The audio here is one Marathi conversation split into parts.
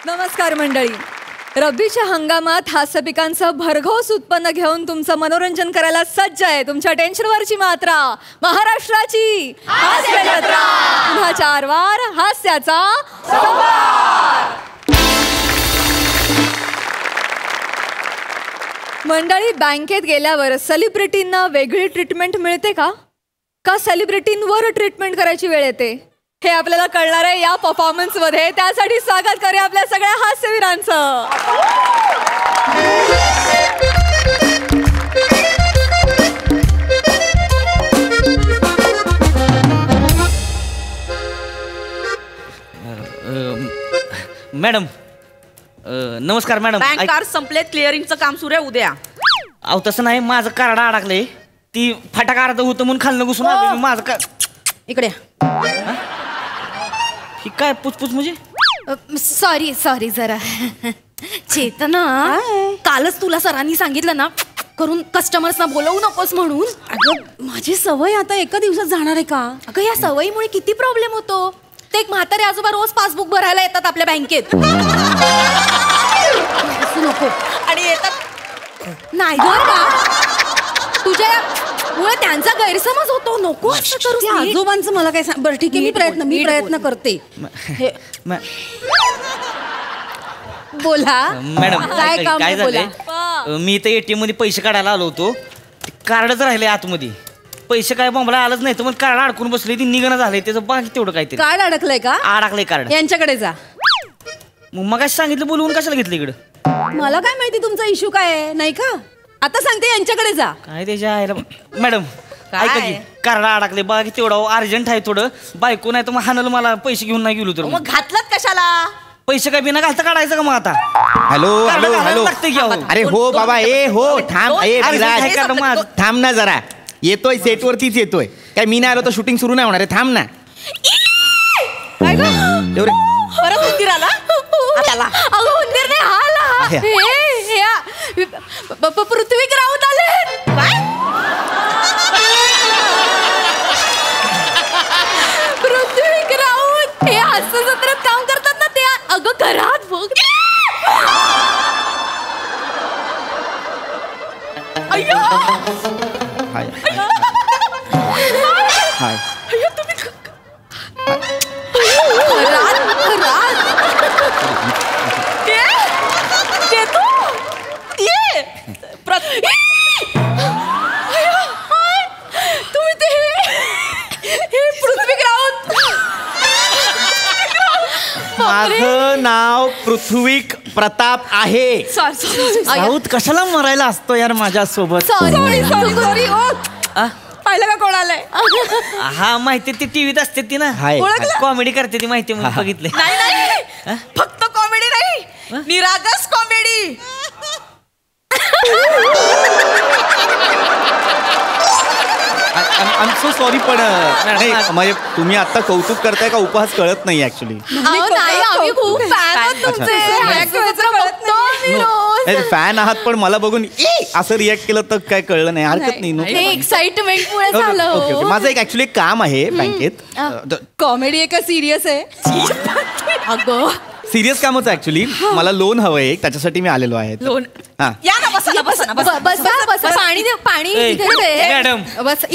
नमस्कार मंडळी. रब्बीच्या हंगामात हास्य पिकांचं भरघोस उत्पन्न घेऊन तुमचं मनोरंजन करायला सज्ज आहे तुमच्या टेन्शनवरची मात्रा महाराष्ट्राची हास्य जत्रा. पुन्हा 4 वार हास्याचा संवार. मंडळी, बँकेत गेल्यावर सेलिब्रिटींना वेगळी ट्रीटमेंट मिळते का सेलिब्रिटींवर ट्रीटमेंट करायची वेळ येते हे आपल्याला कळणार आहे या परफॉर्मन्स मध्ये. त्यासाठी स्वागत करूया आपल्या सगळ्या हास्यवीरांचं. मॅडम नमस्कार मॅडम. बँक कार्ड संपले, क्लिअरिंगचं काम सुरू आहे उद्या. अहो तसं नाही, माझं कार्ड अडकलंय. ती फाटा कार्ड होतं म्हणून खाल्लं घुसून आलो मी. माझं इकडे ही काय पुचपुच म्हणजे? सॉरी जरा चेतना, कालच तुला सरांनी सांगितलं ना करून कस्टमर्सना बोलवू नकोस म्हणून. अगं माझी सवय आता एका दिवसात जाणार आहे का? अगं या सवयीमुळे किती प्रॉब्लेम होतो. ते एक म्हातारे आजोबा रोज पासबुक भरायला येतात आपल्या बँकेत. नको. आणि येतात नाही गर का तुझ्या मुळे त्यांचा गैरसमज होतो. नको असं करू. त्या आजोबांचं मला काय सांग. बरं ठीक आहे, मी प्रयत्न करते. बोला मॅडम काय झालंय, मी इथे ATM मध्ये पैसे काढायला आलो होतो. कार्डच राहिले आतमध्ये. पैसे काय बॉम्बला आलंच नाही तर मग कार्ड अडकून बसले. ती निघणं झालंय त्याचं बाकी तेवढं काहीतरी. कार्ड अडकलंय का? अडकलंय कार्ड. यांच्याकडे जा. मग सांगितलं बोलवून कशाला घेतलं इकडं? मला काय माहिती तुमचा इश्यू काय आहे नाही का. आता सांगते यांच्याकडे जा. काय त्याच्या आहे मॅडम. ऐका की, कार्ड अडकले बाकी तेवढं अर्जंट आहे थोडं. बायको नाही तर मग हाणलं मला. पैसे घेऊन नाही गेलो तर मग घातलं कशाला? पैसे काय बिना घालता काढायचं का मग आता? Hello hello hello. अरे हो बाबा, हो थांब. थांब ना जरा. येतोय सेटवरतीच येतोय. काय मी नाही आलो तर शूटिंग सुरू नाही होणार आहे. थांब ना. परत उंदीर आला. अगं उंदीर नाही आला. पृथ्वीक राऊत आले. पृथ्वीक राऊत हे हास्य जत्रेत काम करतात ना ते. अगं घरात बघ. हाय. माझं नाव पृथ्वीक प्रताप आहे. राऊत कशाला मरायला असतो यार माझ्यासोबत. सॉरी. पाहिलं का कोण आलंय? हा माहिती, ती टीव्हीत असते ती ना. कॉमेडी करते ती माहिती. मग बघितले. नाही फक्त कॉमेडी नाही, निरागस comedy. I am so sorry पण म्हणजे तुम्ही आता कौतुक करताय का उपहास कळत नाही ऍक्च्युली. नाही आम्ही खूप फॅन आहोत तुमचे. फॅन आहात पण मला बघून असं रिॲक्ट केलं तर काय कळलं नाही. हरकत नाही. एक्साइटमेंट मुळे झालं. ओके. माझं एक ऍक्च्युली काम आहे बँकेत. कॉमेडी आहे का सिरियस आहे? अगं सिरियस कामच आहे ऍक्च्युली. मला लोन हवंय, त्याच्यासाठी मी आलेलो आहे. लोन? हा या ना, बसा. बस पाणी दे. पाणी मॅडम बस.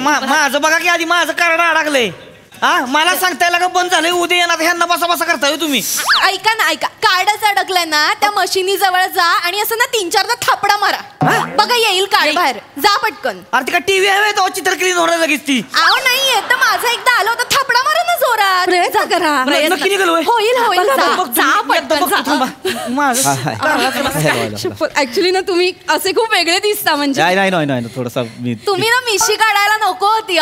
माझं बघा की आधी माझं कार्ड अडकलंय. मला सांगताय का बंद झालंय उद्या येणार ह्यांना बसा करताय तुम्ही. ऐका कार्डच अडकलंय ना त्या मशिनी जवळ जा आणि असं ना 3-4दा थापडा मारा. बघा येईल कार्ड बाहेर. जा पटकन. अरे का टीव्ही हवे तो चित्र क्लीन होणार लगेच ती. आव नाहीये तर माझा एकदा आलं होतं. थापडा मारा ना जोरात. प्रयत्न करा. नक्की निघालोय. होईल. जा पटकन. ऍक्च्युली ना तुम्ही असे खूप वेगळे दिसता. म्हणजे नाही थोडासा तुम्ही ना मिशी काढायला नको होती.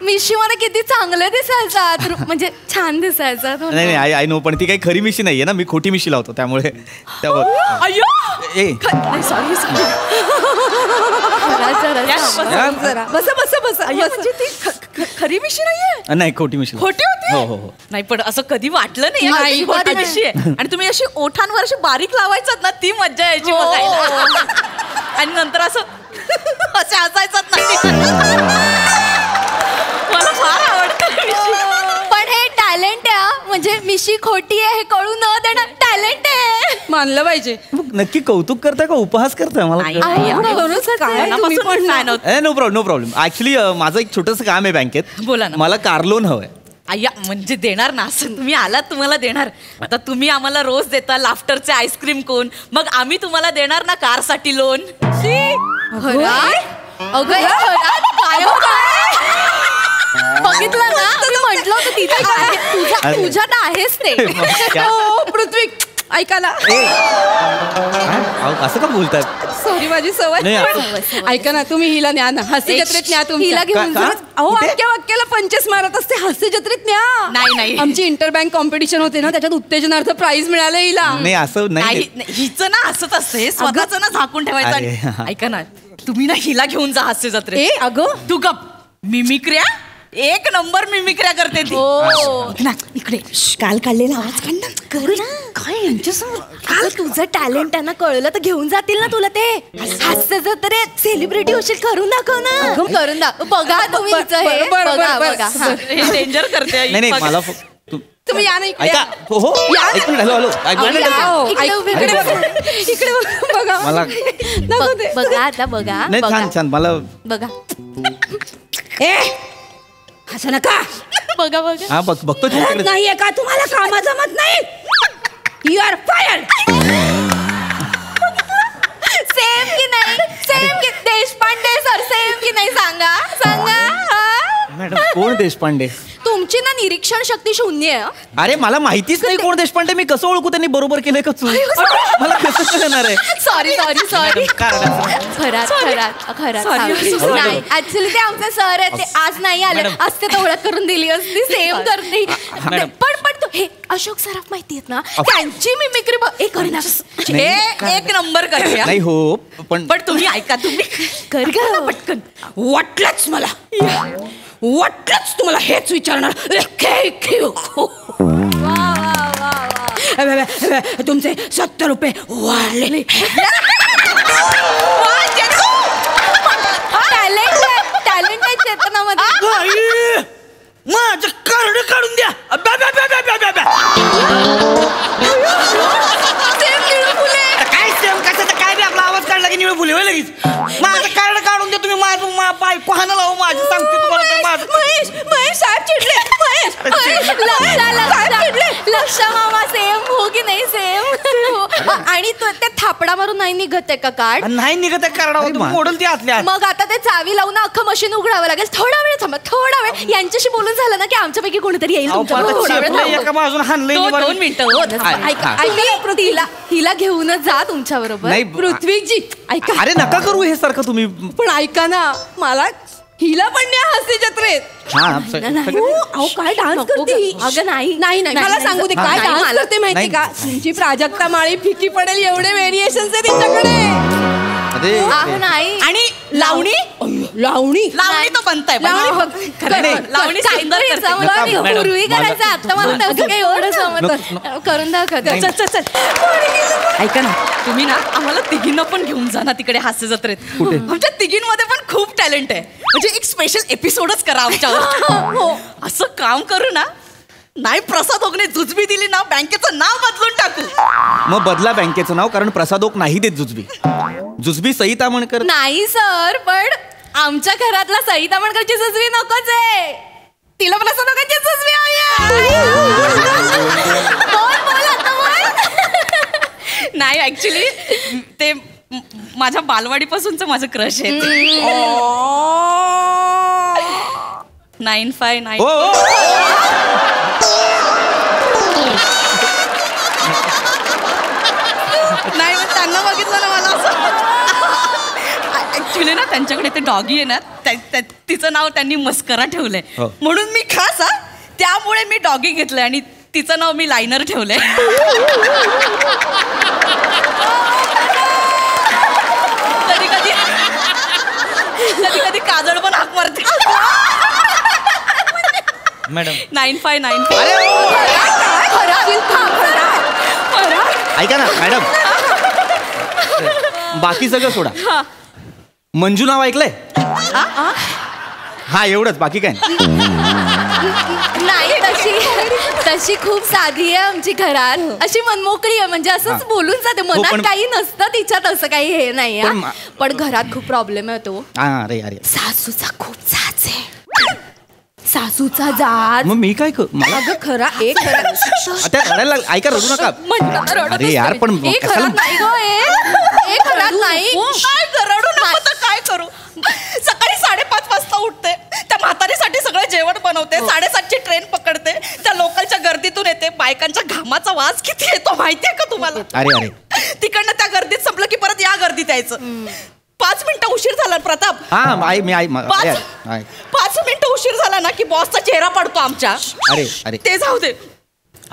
मिशी मध्ये किती चांगलं दिसायचा. म्हणजे छान दिसायचा. नाही आय नो, पण ती काही खरी मिशी नाहीये ना. मी खोटी मिशी लावतो त्यामुळे. खरी मिशी नाहीये. नाही खोटी मिशी. खोटी होती. हो. नाही पण असं कधी वाटलं नाही खोटी मिशी आहे. आणि तुम्ही अशी ओठांवर अशी बारीक लावायचात ना, ती मज्जा यायची बघायला. आणि नंतर असं असे हसायचात ना. मला फार आवडतं. पण हे टॅलेंट आहे. म्हणजे मिशी खोटी आहे हे कळू न देणार. मानलं पाहिजे. नक्की कौतुक करताय का उपहास करताय मला नाही, नाही, काय तुम्ही पण ना. नो प्रॉब्लेम ऍक्च्युली माझं एक छोटंसं काम आहे बँकेत. बोला ना. मला कार लोन हवंय. अय्या म्हणजे देणार ना, असं तुम्ही आलात तुम्हाला देणार. आता तुम्ही आम्हाला रोज देता लाफ्टरचे आईस्क्रीम कोण, मग आम्ही तुम्हाला देणार ना कारसाठी लोन. बघितलं ना, मी म्हटलं होतं तिथे काय तुझ्यात आहेच ते. पृथ्वी ऐका ना. असं का बोलताय? सॉरी माझी सवय. नाही, ऐका ना, तुम्ही हिला न्या ना, हास्य जत्रेत न्या. तुम्ही हिला घेऊन जा. अहो अख्ख्या वाक्याला पंचेस मारत असते. हास्य जत्रेत न्या. नाही. आमची इंटर बँक कॉम्पिटिशन होते ना, त्याच्यात उत्तेजनार्थ प्राइज मिळालं हिला. नाही असं नाही. हिचं ना असंच असतं, हे स्वतःच ना झाकून अरे, ठेवायचं. हा. ऐका ना, तुम्ही ना हिला घेऊन जा हास्य जत्रेत. अगं तू गप. मिमिक्र्या एक नंबर मिमिक्र्या करते ती. ना इकडे काल काढलेला आवाज काढ ना. काय यांच्यासमोर तुझं टॅलेंट त्यांना कळलं तर घेऊन जातील ना तुला ते. हास्य जत्रेत सेलिब्रिटी होशील. करून दाखव ना. करून दाखव. बघा तुम्ही हिचं हे. बघा. डेंजर करते. नाही मला तुम्ही या ना इकडे. ऐका. हो हॅलो इकडे बघा. मला बघा आता बघा. नाही छान मला बघा. असं नका. बघा. हा बघतो नाहीये का तुम्हाला कामा जमत नाही. You R fired. सेम की नाही. सेम की देशपांडे सर. सेम की नाही. सांगा. मॅडम कोण देशपांडे? तुमची ना निरीक्षण शक्ती शून्य आहे. अरे मला माहितीच नाही कोण देशपांडे. मी कसं ओळखू त्यांनी बरोबर केलंय का चूक? मला कसं कळणार आहे? सॉरी. खरात नाही. ऍक्च्युली ते आमचे सर आहेत. ते आज नाही आले. असते तर ओळख करून दिली असती. सेम करते. पण तू हे अशोक सराफ माहिती आहेत ना, त्यांची मिमिक्री एक नंबर करते. नाही हो पण तुम्ही ऐका. तुम्ही कर ग पटकन. वाटलंच तुम्हाला हेच विचारणार. तुमचे 70 रुपये वाढले. टॅलेंट आहे चेतनामध्ये. माझं कार्ड काढून द्या. काय सेम कशाचं काय बी आपला आवाज काढला की निळ फुले होय लगेच. माझं कार्ड काढून द्या तुम्ही. माझं बायको हाना लावू माझी. सांगते तुम्हाला माझं. महेश साहेब चिडले. लक्ष मामा सेम हो की नाही. सेम. आणि ते थापडा मारून नाही निघत आहे का कार्ड? नाही निघत कार्ड मोडल ती आतल्या. मग आता ते चावी लावून अख्खं मशीन उघडावं लागेल. थोडा वेळ थांबा. थोडा वेळ यांच्याशी बोलून झालं ना की आमच्यापैकी कोणीतरी येईल. एका बाजून हाणलंय. 2 मिनिटं. हिला घेऊनच जा तुमच्या बरोबर. नाही पृथ्वीजी ऐका. अरे नका करू हे सारखं तुम्ही. पण ऐका ना, मला हिला पण न्या हास्य जत्रेत. अहो काय डान्स करते ही. अगं नाही मला सांगू दे काय डान्स करते माहिती का. तुमची प्राजक्ता माळी फिकी पडेल एवढे व्हेरिएशन्स आहे तिच्याकडे. नाही. आणि लावणी तो बनताय. लावणी पूर्वी करायचं. आता मला तसं काही एवढं समजतं. करून दाखव. ऐका ना, तुम्ही ना आम्हाला तिघींना पण घेऊन जा ना तिकडे हास्य जत्रेत. आमच्या तिघींमध्ये पण खूप टॅलेंट आहे. म्हणजे एक स्पेशल एपिसोडच करा आमच्यावर. असं काम करू ना. नाही प्रसाद ओकने जुजबी दिली ना, बँकेचं नाव बदलून टाकू. मग बदला बँकेचं नाव. कारण प्रसाद ओक नाही देत जुजबी सई तामणकर. नाही सर, पण आमच्या घरातला सई तामणकरची जुजबी नकोच आहे. तिला प्रसाद ओकांची जुजबी नाही ऍक्च्युली ते माझ्या बालवाडीपासूनच माझं क्रश आहे. 959. नाही मग त्यांना बघितलं ना मला असं. ऍक्च्युली ना त्यांच्याकडे ते डॉगी आहे ना, तिचं नाव त्यांनी मस्करा ठेवलंय. म्हणून मी खास त्यामुळे मी डॉगी घेतलंय आणि तिचं नाव मी लायनर ठेवलंय. कधी कधी काजळ पण हाक मारते. मॅडम 9595. ऐका ना मॅडम, बाकी सगळं सोडा. मंजू नाव ऐकलंय? हा एवढंच, बाकी काय. नाही तशी खूप साधी आहे आमची घरात, अशी मनमोकळी आहे, म्हणजे असंच बोलून जाते, मनात काही नसतं तिच्यात, असं काही हे नाही. पण घरात खूप प्रॉब्लेम आहे तो. अरे सासूचा खूप जाच आहे, सासूचा जाच. मग मी काय मला खरा एक आता रडायला ऐका, रडू नका. अरे यार पण घरात नाही गो, घरात नाही. रडू नको तर काय करू. सकाळी 5:30 वाजता उठते, त्या म्हातारीसाठी सगळं जेवण बनवते, 7:30ची ट्रेन पकडते, त्या लोकलच्या गर्दीतून येते, बायकांच्या घामाचा वास किती येतो माहितीये का तुम्हाला. अरे तिकडनं त्या गर्दीत संपलं की परत या गर्दीत यायचं. 5 मिनिटं उशीर झाला प्रताप. 5 मिनिटं उशीर झाला ना की बॉसचा चेहरा पडतो आमच्या. अरे ते जाऊ दे.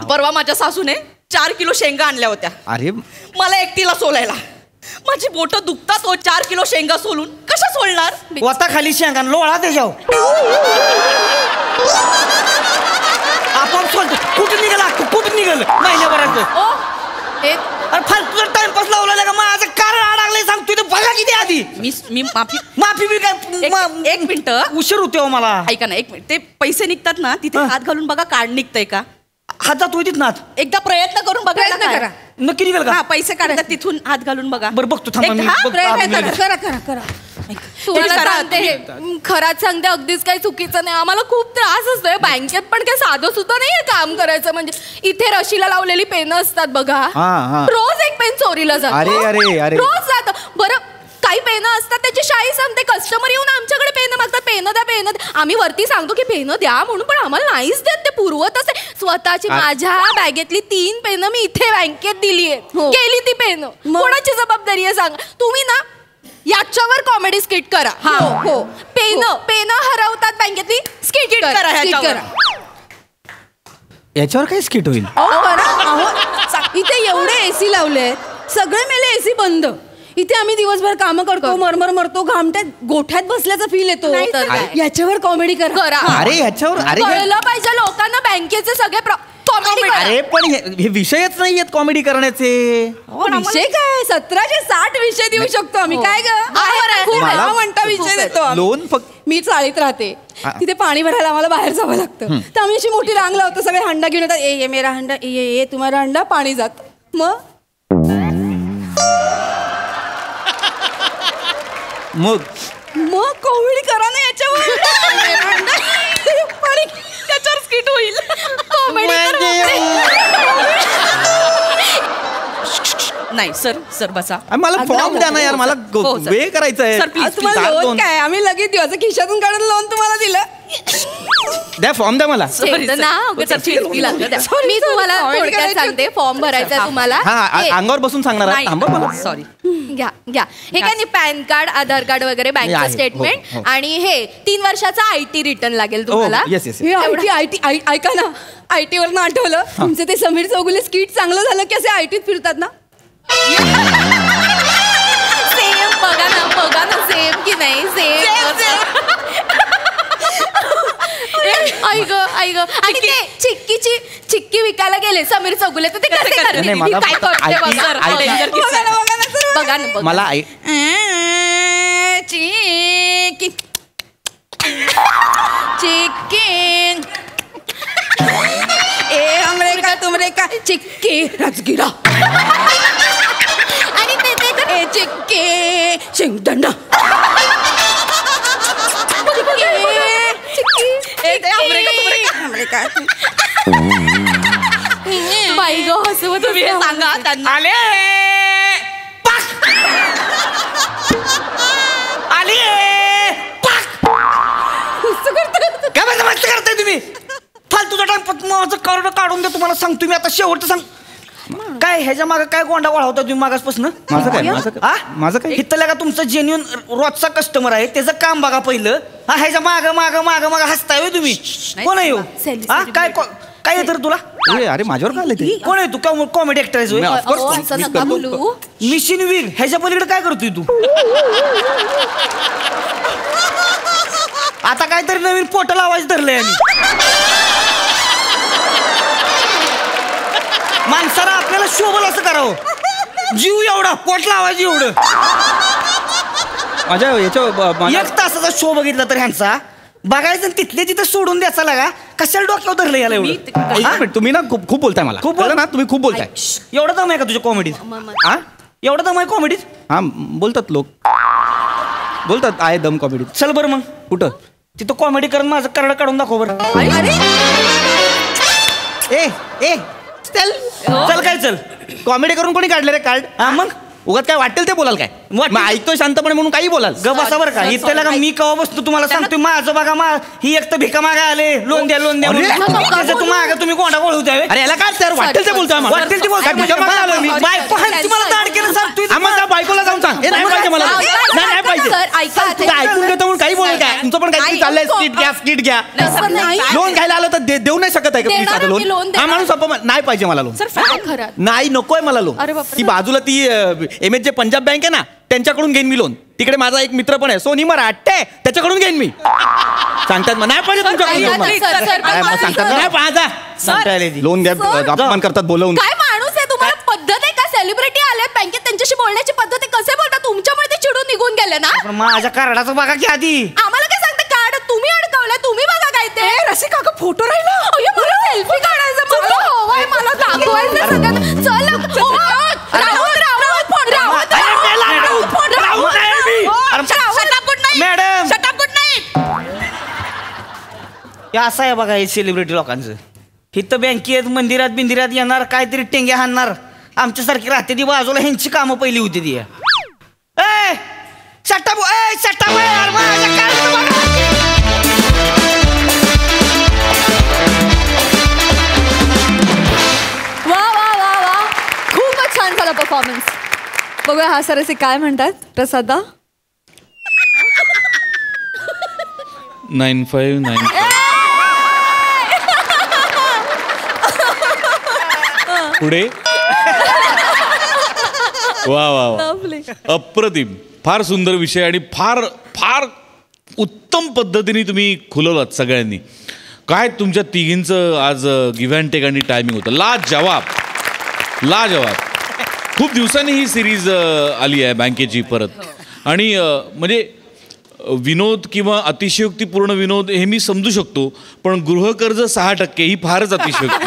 परवा माझ्या सासूने 4 किलो शेंगा आणल्या होत्या. अरे मला एकटीला सोलायला. माझी बोट दुखतात. 4 किलो शेंगा सोलून कशा सोलणार. वता खाली शेंगा लोळा त्याच्यावर आपण सोलतो. कुठं निघाला कुठं निघाल महिन्याभराचं. अरे फालतू टाइमपास लावला का माझं कारण अडकलंय सांगतोय तर बघा किती आधी. मी माफी बी काय एक मिनिट उशीर होते मला. ऐका ना, एक मिनिट. ते पैसे निघतात ना तिथे हात घालून बघा कार्ड निघतंय का. हात जातोय तिथं नात. एकदा प्रयत्न करून बघायला करा. नक्की निघेल का. पैसे काढतात तिथून हात घालून बघा. बरं बघतो थांबा मी. करा. तुम्हाला सांगते, खरात सांगते, अगदीच काही चुकीचं नाही. आम्हाला खूप त्रास असतोय बँकेत, पण काही साधं सुद्धा नाहीये काम करायचं. म्हणजे इथे रशीला लावलेली पेन असतात बघा, रोज एक पेन चोरीला जातो. अरे रोज जात. बरं काही पेन असतात त्याची शाई सांगते, कस्टमर येऊन आमच्याकडे पेन मागतात, पेन द्या. आम्ही वरती सांगतो की पेन द्या म्हणून, पण आम्हाला नाहीच देत. ते पुरवत असते. स्वतःची माझ्या बॅगेतली 3 पेन मी इथे बँकेत दिलीये. गेली ती पेन. कोणाची जबाबदारी आहे सांग तुम्ही ना. याच्यावर कॉमेडी स्किट करा. हो पेन हरवतात बँकेतली, स्किट करा. याच्यावर काय स्किट होईल. इथे एवढे एसी लावले, सगळे मेले एसी बंद. इथे आम्ही दिवसभर काम करतो, मरतो, घामट्यात गोठ्यात बसल्याचा फील येतो. याच्यावर कॉमेडी करा. अरे याच्यावर कळलं पाहिजे लोकांना बँकेचे सगळे कॉमेडी. अरे पण हे विषयच नाही आहेत कॉमेडी करण्याचे. विषय काय 1760 विषय देऊ शकतो आम्ही. काय म्हणता विषय देतो. लोन फक्त मी चाळीत राहते, तिथे पाणी भरायला आम्हाला बाहेर जावं लागतं. तर आम्ही अशी मोठी रांग लावतो, सगळे हंडा घेऊन येतात. ये मेरा हंडा, ये तुम्हाला हंडा, पाणी जात. मग कॉमेडी करा ना याच्यावर. पाणी त्याच्यावर स्किट होईल. नाही सर बसा. मला फॉर्म द्या ना यार, मला वे करायचं आहे. तुम्हाला लोन काय, आम्ही लगेच दिवस खिशातून काढून लोन तुम्हाला दिलं. द्या फॉर्म द्या मला. मी तुम्हाला थोडक्यात सांगते. फॉर्म भरायचा तुम्हाला. अंगावर बसून सांगणार. सॉरी. घ्या हे काय नाही, पॅन कार्ड, आधार कार्ड वगैरे, बँक स्टेटमेंट आणि हे 3 वर्षाचा IT रिटर्न लागेल तुम्हाला. ऐका ना, IT वरनं आठवलं तुमचं ते समीर चौगुले स्किट चांगलं झालं की असे ITत फिरतात ना. सेम बघा ना सेम की नाही. सेम. ऐक आणि ते चिक्की विकायला गेले समीर चौगुले, तर ते कसे करते. बघा ना मला चिक्की हमरे का तुमरे का चिक्की राजगिरा आणि ते चिक्की शेंगदाणा. बाई गो हसवत तुम्ही हे सांगा त्यांना. आले काय मस्त करताय तुम्ही. फालतूचा टाइम कार्ड काढून द्या. तुम्हाला सांगतो मी आता शेवटचं सांग. काय ह्याच्या मागे काय गोंडा वाढवता तुम्ही मागासपासून. माझं काय हिथला का तुमचं जेन्युन रोजचा कस्टमर आहे, त्याचं काम बघा पहिलं. ह्याच्या माग हसताय तुम्ही. कोण आहे काय काय तर तुला. अरे माझ्यावर काय कोण आहे तू. कॉमेडी ऍक्टर आहे. मिशन विग ह्याच्या पलीकडे काय करतोय तू. आता काहीतरी नवीन पोट लावायचं धरलंय आणि माणसाला आपल्याला शोभल असं करावं. जीव एवढा पोट लावायचं एवढं. माझ्या याच्या 1 तासाचा शो बघितला तर ह्यांचा बघायचं आणि तिथले तिथं सोडून द्यायचा लागा. कशाला डोक्यावर धरलं याला एवढं? एक मिनिट, तुम्ही ना खूप बोलताय मला. खूप कळलं ना, तुम्ही खूप बोलताय. एवढं दम आहे का तुझ्या कॉमेडीत? हा एवढं दम आहे कॉमेडीत? हा बोलतात लोक, बोलतात आहे दम कॉमेडी. चल बरं मग कुठं? तिथं कॉमेडी करत माझं करडं काढून दाखव बरं. ए ए चल चल काय चल. कॉमेडी करून कोणी काढलं रे कार्ड? हा मग उगाच काय वाटेल ते बोलाल काय? वाटेल. मग ऐकतोय शांतपणे म्हणून काही बोलाल. ग बसा बरं का. इथं लागा मी कवा बसतो तुम्हाला सांगतोय. माझं बघा ही एक तर भिका मागा आले, लोन द्या म्हणून. अरे, त्याचं तू मागा तुम्ही कोंडा बोलवताय. अरे याला काय सर वाटेल ते बोलतोय आम्हाला. वाटेल ते बोलतोय. काय तुझ्या मागं आलोय मी? बायको हाणती मला दाड केलं सांगतोय. आम्हाला त्या बायकोला जाऊन सांग. हे नाही पाहिजे मला. नाही पाहिजे. तुला ऐकून घेतो म्हणून काही बोलाल काय? तुमचं पण काहीतरी चाललंय. स्किट घ्या. लोन घ्यायला आलं तर देऊ नाही शकत आहे का प्लीज आता लोन? हा माणूस नाही पाहिजे मला लोन. नाही नकोय मला लोन. ती बाजूला ती MH पंजाब बँक आहे ना, त्यांच्याकडून घेईन मी लोन. तिकडे माझा एक मित्र पण आहे सोनी मराठे, त्याच्याकडून घेईन मी. सांगतात मग नाही पाहिजे तुमच्याकडून लोन द्या. अपमान करतात बोलवून. काय माणूस आहे तुम्हाला? पद्धत आहे का? सेलिब्रिटी आले बँकेत, त्यांच्याशी बोलण्याची पद्धत आहे. कसे बोलता? तुमच्यामुळे ते चिडून निघून गेले ना. पण माझ्या कार्डाचं बघा की आधी. आम्हाला काय सांगता? कार्ड तुम्ही अडकवलंय, तुम्ही बघा काय ते. रसिका का फोटो राहिला? मला सेल्फी काढायचा. मला हवाय, मला दाखवायचं सगळ्यांना. चल मॅडम हे असं आहे बघा हे सेलिब्रिटी लोकांचं. इथं बँकेत मंदिरात येणार, काहीतरी टेंग्या हाणणार. आमच्यासारखी राहते ती बाजूला. ह्यांची कामं पहिली होती ती. वा वा वा वा, खूपच छान झाला परफॉर्मन्स. बघूया हा सरसी काय म्हणतात. प्रसादा 9595. पुढे वा वा वा, अप्रतिम. फार सुंदर विषय आणि फार फार उत्तम पद्धतीने तुम्ही खुलवलात सगळ्यांनी. काय तुमच्या तिघींचं आज गिव्ह अँड टेक आणि टायमिंग होतं. लाजवाब. खूप दिवसांनी ही सिरीज आली आहे बँकेची परत. आणि म्हणजे विनोद किंवा अतिशयोक्तीपूर्ण विनोद हे मी समजू शकतो, पण गृहकर्ज 6% ही फारच अतिशयोक्ती.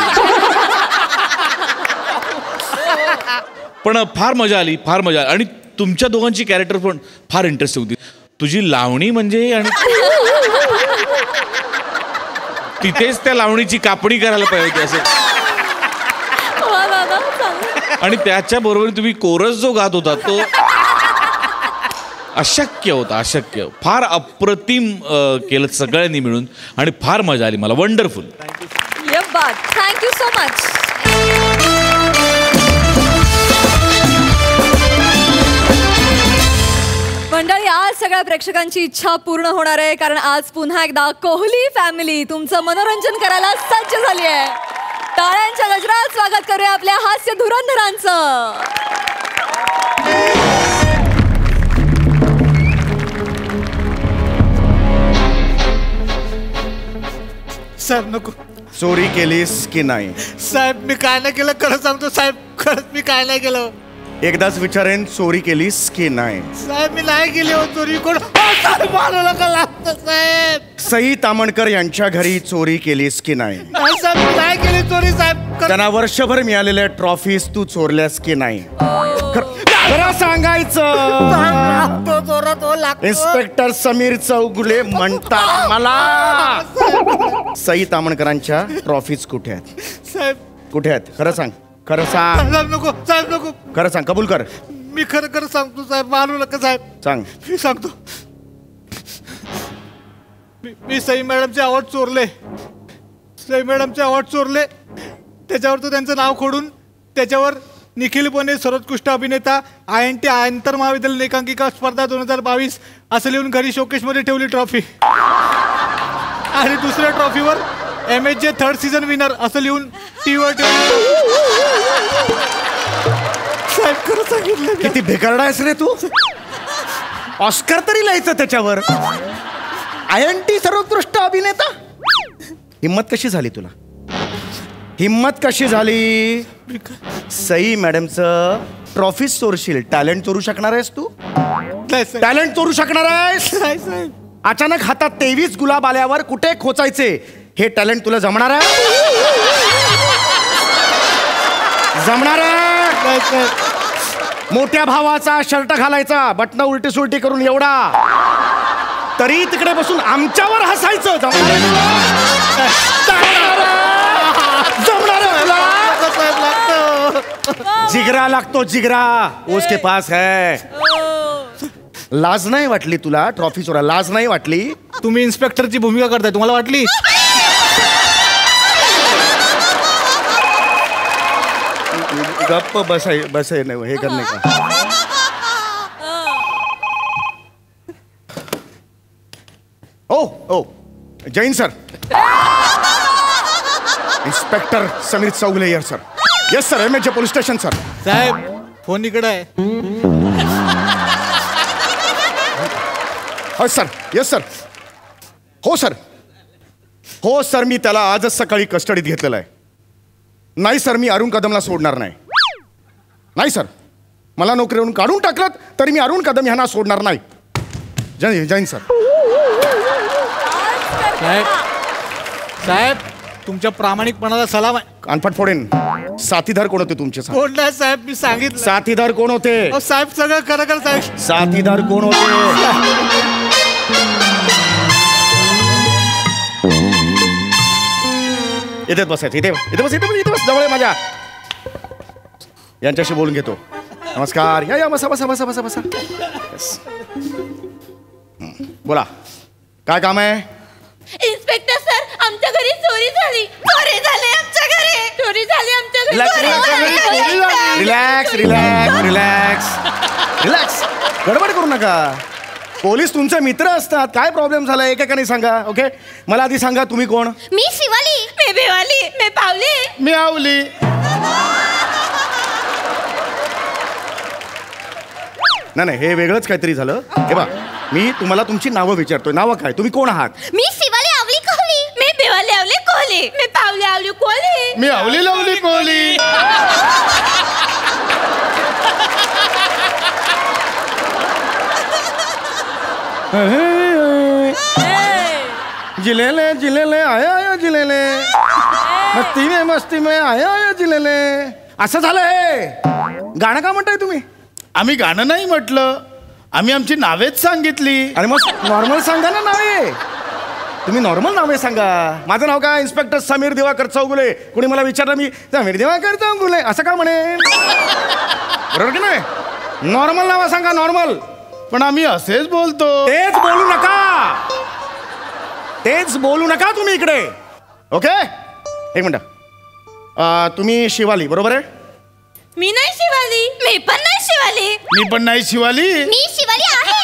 पण फार मजा आली. आणि तुमच्या दोघांची कॅरेक्टर पण फार इंटरेस्टिंग होती. तुझी लावणी म्हणजे, आणि तिथेच त्या लावणीची कापणी करायला पाहिजे होती असं. आणि त्याच्या बरोबर तुम्ही कोरस जो गात होता तो अशक्य होता. फार अप्रतिम केलं सगळ्यांनी मिळून आणि फार मजा आली मला. वंडरफुल. Thank you so much. मंडळी, आज सगळ्या प्रेक्षकांची इच्छा पूर्ण होणार आहे, कारण आज पुन्हा एकदा कोहली फॅमिली तुमचं मनोरंजन करायला सज्ज झाली आहे. टाळ्यांच्या गजरात स्वागत करूया आपल्या हास्य धुरंधरांचं. साहेब नको. चोरी केलीस की नाही? साहेब मी काय नाही केलं, खरं सांगतो साहेब. खरंच मी काय नाही केलं. एकदाच विचारेन, चोरी केलीस की नाही? साहेब मी नाही केली हो चोरी. कोण मारायला का लागतं साहेब? सई तामणकर यांच्या घरी चोरी केलीस की नाही? नाही साहेब मी नाही केली चोरी साहेब. त्यांना वर्षभर मिळालेल्या ट्रॉफीज तू चोरल्यास की नाही? खरं सांगायचं. इन्स्पेक्टर समीर चौगुले म्हणतात मला. सई तामणकरांच्या ट्रॉफीज कुठे आहेत? साहेब कुठे आहेत? खरं सांग. खरं सांग. साहेब नको. साहेब नको. खरं सांग. कबूल कर. मी खरं सांगतो साहेब. मारू नका साहेब. सांग. मी सांगतो. मी सई मॅडमचे अवॉर्ड चोरले. त्याच्यावर तो त्यांचं नाव खोडून त्याच्यावर निखिल बने सर्वोत्कृष्ट अभिनेता INT आंतर महाविद्यालय एकांकिका स्पर्धा 2022 असं लिहून घरी शोकेशमध्ये ठेवली ट्रॉफी. आणि दुसऱ्या ट्रॉफीवर MHJ 3rd सीझन विनर असं लिहून टीव्हीवर ठेवली. साहेब खरं सांगितलं. किती बेकारडा आहेस रे तू. ऑस्कर तरी लिहायचं त्याच्यावर. INT सर्वोत्कृष्ट अभिनेता. हिम्मत कशी झाली तुला? सई मॅडमचं ट्रॉफी चोरशील. टॅलेंट चोरू शकणार आहेस तू? टॅलेंट चोरू शकणार आहेस? अचानक हातात 23 गुलाब आल्यावर कुठे खोचायचे हे टॅलेंट तुला जमणार आहे? जमणार आहे? मोठ्या भावाचा शर्ट घालायचा, बटन उलटी सुलटी करून एवढा, तरी तिकडे बसून आमच्यावर हसायचं. जिगरा लागतो, जिगरा उसके पास है. लाज नाही वाटली तुला ट्रॉफी चोरा? लाज नाही वाटली? तुम्ही इन्स्पेक्टरची भूमिका करताय, तुम्हाला वाटली? गप्प बसाय नाही हे करणे का. ओ जैन सर. इन्स्पेक्टर समीर चौगले यार sir. Yes sir, MH police station sir. साहेब फोन इकडे आहे. हो सर. Yes sir. हो सर. हो सर, मी त्याला आजच सकाळी कस्टडीत घेतलेलं आहे. नाही सर, मी अरुण कदमला सोडणार नाही. नाही सर, मला नोकरीवरून काढून टाकलं तरी मी अरुण कदम यांना सोडणार नाही. जैन सर. साहेब तुमच्या प्रामाणिकपणाला सलाम आहे. कानफाट फोडेन. साथीदार कोण होते तुमचे? कोण नाही साहेब, मी सांगितलं. साथीदार कोण होते? साहेब सगळं खरं खरं साहेब. साथीदार कोण होते? इथेच बसायचं. इथे बस जवळ माझ्या. यांच्याशी बोलून घेतो. नमस्कार. या बसा. बोला, काय काम आहे? इन्स्पेक्टर सर, आमच्या घरी चोरी झाली आमच्या घरी. चोरी झाली आमच्या घरी. रिलॅक्स. गडबड करू नका. पोलीस तुमचे मित्र असतात. काय प्रॉब्लेम झाला एकेकाने सांगा. ओके, मला आधी सांगा तुम्ही कोण? मी शिवाली. मी बेवाली. मी पावली. मी आवली. नाही, हे वेगळंच काहीतरी झालं. हे बा, मी तुम्हाला तुमची नावं विचारतोय. नावं काय? तुम्ही कोण आहात? मी शिवाली आवली कोहली. मी बेवाली आवली कोहली. मी पावली आवली कोहली. मी आवली लावली कोहली. जिलेले आया जिलेले, मस्ती में आया जिलेले. असं झालं हे. गाणं का म्हणताय तुम्ही? आम्ही गाणं नाही म्हटलं, आम्ही आमची नावेच सांगितली. आणि मग नॉर्मल सांगा ना नावे. तुम्ही नॉर्मल नावे सांगा. माझं नाव काय? इन्स्पेक्टर समीर दिवाकर चौगुले. कोणी मला विचारलं मी समीर दिवाकर चौगुले असं का म्हणेन? बरोबर की नाही? नॉर्मल नाव सांगा, नॉर्मल. पण आम्ही असेच बोलतो. तेच बोलू नका तुम्ही इकडे. ओके, एक मिनिट. तुम्ही शिवाली बरोबर आहे? मी नाही शिवाली. मी पण नाही शिवाली. मी पण नाही शिवाली. मी शिवाली आहे.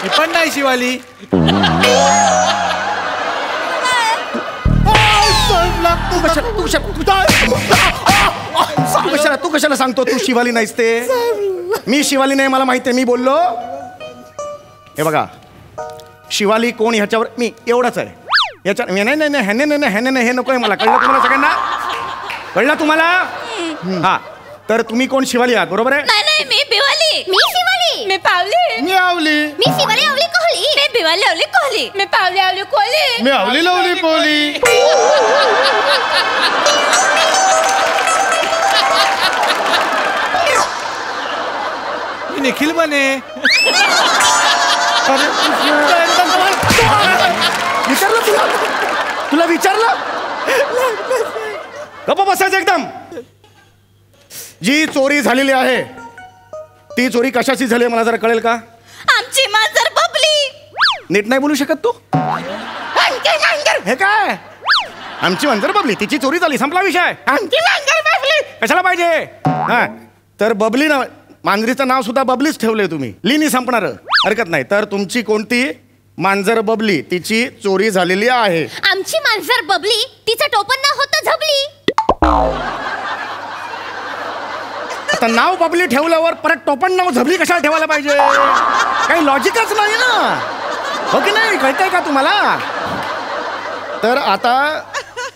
मी पण नाही शिवाली. तू कशाला सांगतो तू शिवाली नाहीस ते? मी शिवाली नाही, मला माहिती आहे. मी बोललो. हे बघा, शिवाली कोण ह्याच्यावर मी एवढंच आहे. याच्या नाही हे नको आहे मला. कळलं तुम्हाला सगळ्यांना? कळलं तुम्हाला? हा, तर तुम्ही कोण? शिवाली आहात बरोबर आहे? नाही, मी बेवाली. मी शिवाली. मी पावली. मी आवली. मी शिवाली आवली कोहली. मी बेवाली आवली कोहली. मी पावली आवली कोहली. मी आवली लावली कोहली. मी निखिल बने. विचारलं तुला विचारलं? गप्प बसायचं एकदम. जी चोरी झालेली आहे ती चोरी कशाची झाली मला जरा कळेल का? आमची मांजर बबली. नीट नाही बोलू शकत तू? हे काय? आमची मांजर बबली, तिची चोरी झाली, संपला विषय. कशाला पाहिजे? हा, तर बबली ना, मांजरीचं नाव सुद्धा बबलीच ठेवलंय तुम्ही. लिनी संपणार, हरकत नाही. तर तुमची कोणती मांजर बबली, तिची चोरी झालेली आहे. आमची मांजर बबली, तिचं टोपण नाव होतं झबली. आता नाव बबली ठेवल्यावर परत टोपण नाव झबली कशाला ठेवायला पाहिजे? काही लॉजिकच नाही ना. हो की नाही? कळतंय का तुम्हाला? तर आता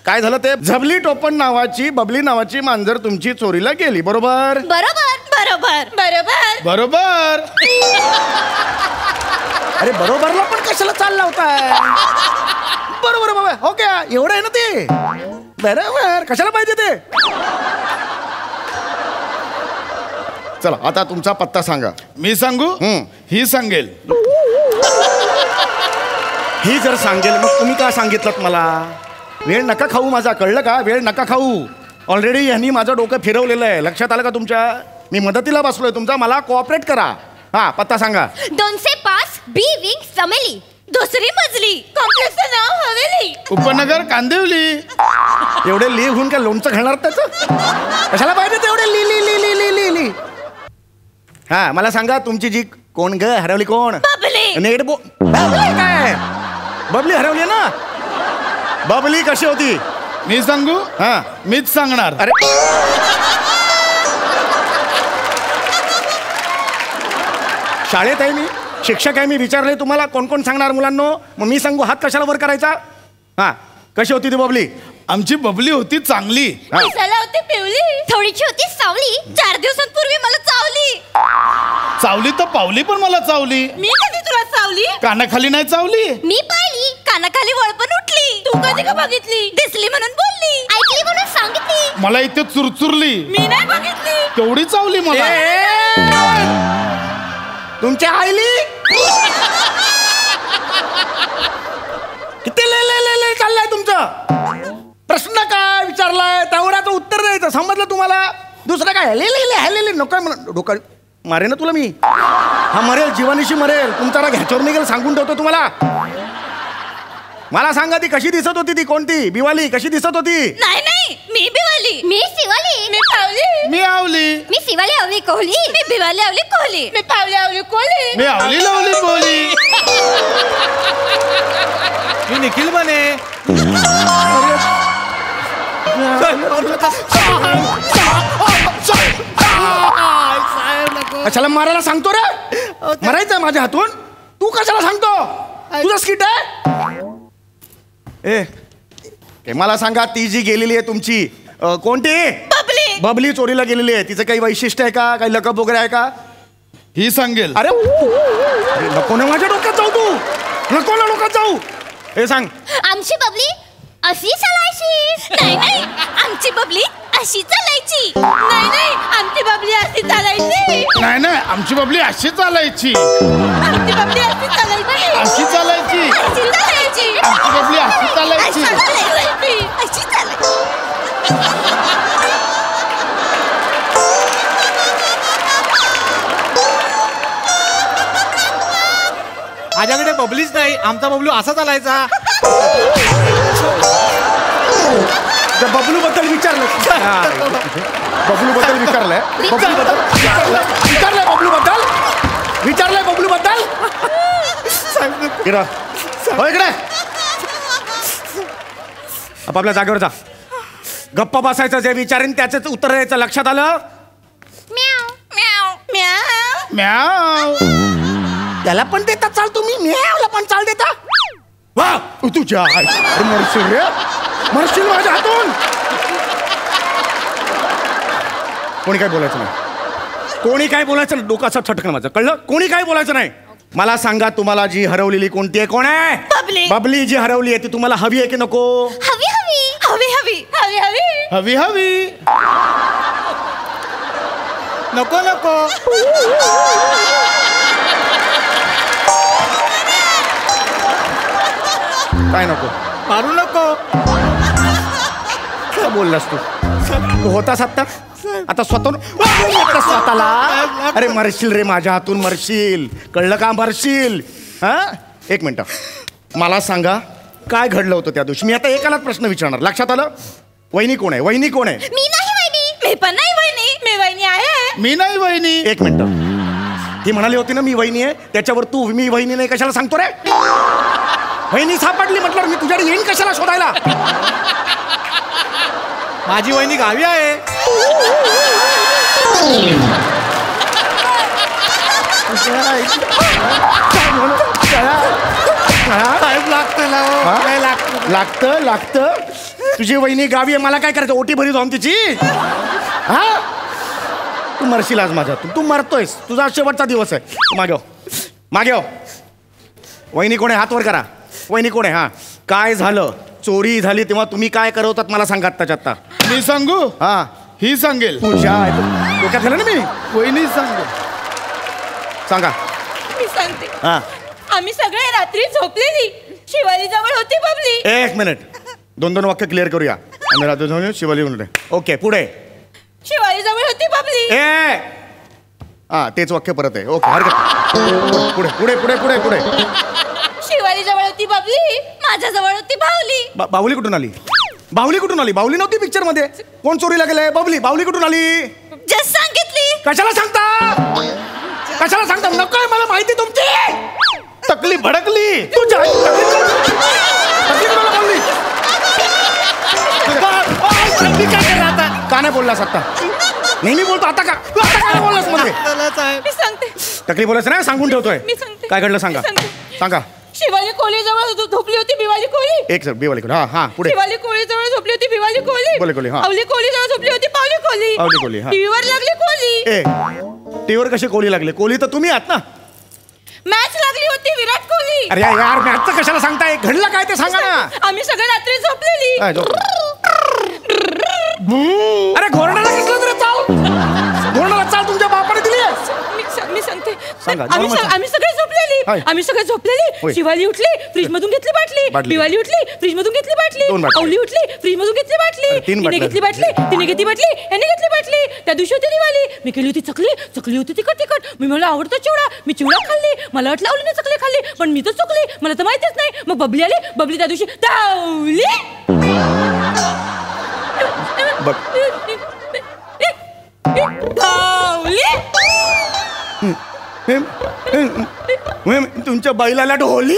काय झालं ते? झबली टोपण नावाची बबली नावाची मांजर तुमची चोरीला गेली बरोबर? बरोबर. बरोबर बरोबर बरोबर. अरे बरोबरला पण कशाला चाल लावताय? बरोबर बाबा, हो क्या एवढं आहे ना ते. बरोबर कशाला पाहिजे ते? चला आता तुमचा पत्ता सांगा. मी सांगू? ही सांगेल. ही जर सांगेल मग तुम्ही का सांगितलं मला? वेळ नका खाऊ माझा, कळलं का? वेळ नका खाऊ. ऑलरेडी यांनी माझं डोकं फिरवलेलं आहे. लक्षात आलं का तुमच्या? मी मदतीला बसलोय तुमचा, मला कोऑपरेट करा. हा पत्ता सांगा. 205 बी विंग चमेली, दुसरी मजली, कॉम्प्लेक्सचं नाव हवेली, उपनगर कांदिवली. एवढे ली होऊन काय लोणचं घालणार त्याचं? कशाला पाहिजे तेवढे ली ली ली ली ली ली ली? हा मला सांगा तुमची जी कोण ग हरवली कोण? बबली. नेट बबली काय? बबली हरवली ना? बबली कशी होती? मी सांगू? हा मीच सांगणार. अरे शाळेत आहे मी, शिक्षक आहे मी, विचारले तुम्हाला कोण कोण सांगणार मुलांनो? मग मी सांगू हात कशाला वर करायचा? हा कशी होती ती बबली? आमची बबली होती चांगली. दिसायला होती पिवली, थोडीशी होती सावली, 4 दिवसांपूर्वी मला चावली. चावली तर पावली पण मला चावली. मी कधी तुला चावली? कानाखाली नाही चावली. मी पाहिली, कानाखाली वळपण उठली. तू कधी का बघितली? दिसली म्हणून बोलली, ऐकली म्हणून सांगितली. मला इथे चुरचुरली. मी नाही बघितली. तेवढी चावली मला. तुमच्या आईली किती ले चाललंय तुमचं? प्रश्न काय विचारलाय तेवढ्याचं उत्तर द्यायचं, समजलं तुम्हाला? दुसरं काय ले नको डोका मारे ना तुला मी. हा मरेल, जीवानीशी मरेल. तुमचा राग ह्याच्यावर निघेल सांगून ठेवतो तुम्हाला. मला सांगा ती कशी दिसत होती? ती कोणती बिवाली कशी दिसत होती? नाही नाही, मी बिवाली. मी शिवाली. मी पावली. मी आवली. मी शिवाली आवली कोहली. मी बिवाली आवली कोहली. मी पावली आवली कोहली. मी आवली लावली बोली. मी निखिल बने. कशाला मारायला सांगतो रे? मरायचं माझ्या हातून? तू कशाला सांगतो? तुझं स्किट आहे? ए मला सांगा ती जी गेलेली आहे तुमची कोणती? बबली. बबली चोरीला गेलेली आहे, तिचं काही वैशिष्ट्य आहे का? काही लकब वगैरे आहे का? ही सांगेल. अरे नको ना माझ्या डोक्यात जाऊ, तू नको ना डोक्यात जाऊ. हे सांग. आमची बबली अशी चालायची. नाही नाही, आमची बबली अशी चालायची. नाही नाही, आमची बबली अशी चालायची. नाही नाही, आमची बबली अशी चालायची. आमची बबली अशी चालायची. अशी चालायची. अशी चालायची. आमची बबली अशी चालायची. अशी चालायची. माझ्याकडे बबलीच नाही, आमचा बबलू असा चालायचा. बबलू बद्दल विचारलं. बबलू बद्दल विचारलंय. विचारलंय बबलू बद्दल. इकडे आपापल्या जागेवर जा. गप्प बसायचं, जे विचारेन त्याच उत्तर द्यायचं. लक्षात आलं? म्याव म्याव म्याव म्याव. त्याला पण देता चाल तुम्ही, म्यावला पण चाल देता. वा तुझ्या मरशील रे, मरशील माझ्या हातून. कोणी काय बोलायचं नाही, कोणी काय बोलायचं नाही. डोकाचा छटकन माझं, कळलं? कोणी काय बोलायचं नाही. मला सांगा तुम्हाला जी हरवलेली कोणती आहे? कोण आहे? बबली. बबली जी हरवली आहे ती तुम्हाला हवी आहे की नको? हवी हवी हवी हवी हवी हवी हवी हवी. नको नको. काय नको? मारू नको. काय बोललास तू? तू होतास आता स्वतःला. अरे मरशील रे माझ्या हातून, मरशील. कळलं का? मरशील. हा एक मिनिट, मला सांगा काय घडलं होतं त्या दिवशी? मी आता एकालाच प्रश्न विचारणार. लक्षात आलं? वहिनी कोण आहे? वहिनी कोण आहे? मी नाही वहिनी. मी पण नाही वहिनी. मी वहिनी आहे. मी नाही वहिनी. एक मिनिट, ती म्हणाली होती ना मी वहिनी आहे, त्याच्यावर तू मी वहिनी नाही कशाला सांगतो रे? वहिनी सापडली म्हटलं मी तुझ्याकडे येईन कशाला शोधायला? माझी वहिनी गावी आहे. लागतं. तुझी वहिनी गावी आहे, मला काय करायचं? ओटी भरी जाऊन तिची? हा तू मरशील आज माझ्यातून. तू मरतोयस. तुझा शेवटचा दिवस आहे. मागे हो. मागे हो. वहिनी कोण आहे? हात वर करा. वहिनी कोण आहे? हा, काय झालं? चोरी झाली तेव्हा तुम्ही काय करवतात मला सांगा आत्ताच्या आत्ता. मी सांगू? हा, ही सांगेल. तुझ्या डोक्यात झालं ना मी. वहिनी सांगेल. सांगा. मी सांगते. हा, आम्ही सगळे रात्री झोपलेली, शिवाली जवळ होती बबली. एक मिनिट, 2 वाक्य क्लिअर करूया. आम्ही रात्री जाऊन शिवाली म्हणून. ओके, पुढे. शिवाली जवळ होती बबली. हा, तेच वाक्य परत आहे. ओके, हरकत. पुढे पुढे पुढे पुढे पुढे. शिवाली जवळ होती बबली, माझ्या जवळ होती बाहुली. बाहुली कुठून आली? बाहुली कुठून आली? बाहुली नव्हती पिक्चर मध्ये. कोण चोरीला गेलंय? बाहुली. बाहुली कुठून आली? जस्ट सांगितली. कशाला सांगता? कशाला सांगता? नकोय मला माहिती तुमची. टकली भडकली तुझ्या. का नाही बोललास आता? नेहमी बोलतो, आता का? तू आता काय बोललास मध्ये? मी सांगते. टकली बोलायचं नाही, सांगून ठेवतोय. मी सांगते. काय घडलं सांगा. सांगा. शिवाली कोळी जवळ झोपली होती बिवाली कोळी. एक सर बिवाली कोळी. हा हा, पुढे. शिवाली कोळी जवळ झोपली होती बिवाली कोळी. बोले कोळी. हा, अवली कोळी जवळ झोपली होती पावली कोळी. पावली कोळी. हा, टीव्हीवर लागली कोळी. टीव्हीवर कशी कोळी लागली? कोळी तर तुम्ही आहात ना. मॅच लागली होती विराट कोहली. अरे यार, मॅचचं कशाला सांगताय? घडलं काय ते सांगा ना. आम्ही सगळे रात्री झोपलेली. अरे घोरणाला कसलं तरी चाल. घोरणाला चाल तुमच्या बापाने दिली. मी सांगते. सांगा. आम्ही सगळे झोपलेली. आम्ही सगळे झोपलेली. शिवाली उठली, फ्रीज मधून घेतली बाटली. बिवाली उठली, फ्रीज मधून घेतली बाटली. अवली उठली, फ्रीज मधून घेतली बाटली. तिने घेतली बाटली, तिने घेतली बाटली, याने घेतली बाटली. त्या दिवशी होती दिवाळी. मी केली होती चकली. चकली होती तिखट. मी मला आवडतो चिवडा. मी चिवडा खाल्ली. मला वाटलं अवलीने चकली खाल्ली, पण मी तर चुकली. मला तर माहितीच नाही. मग बबली आली. बबली त्या दिवशी धावली. तुमच्या बैलाला ढोली.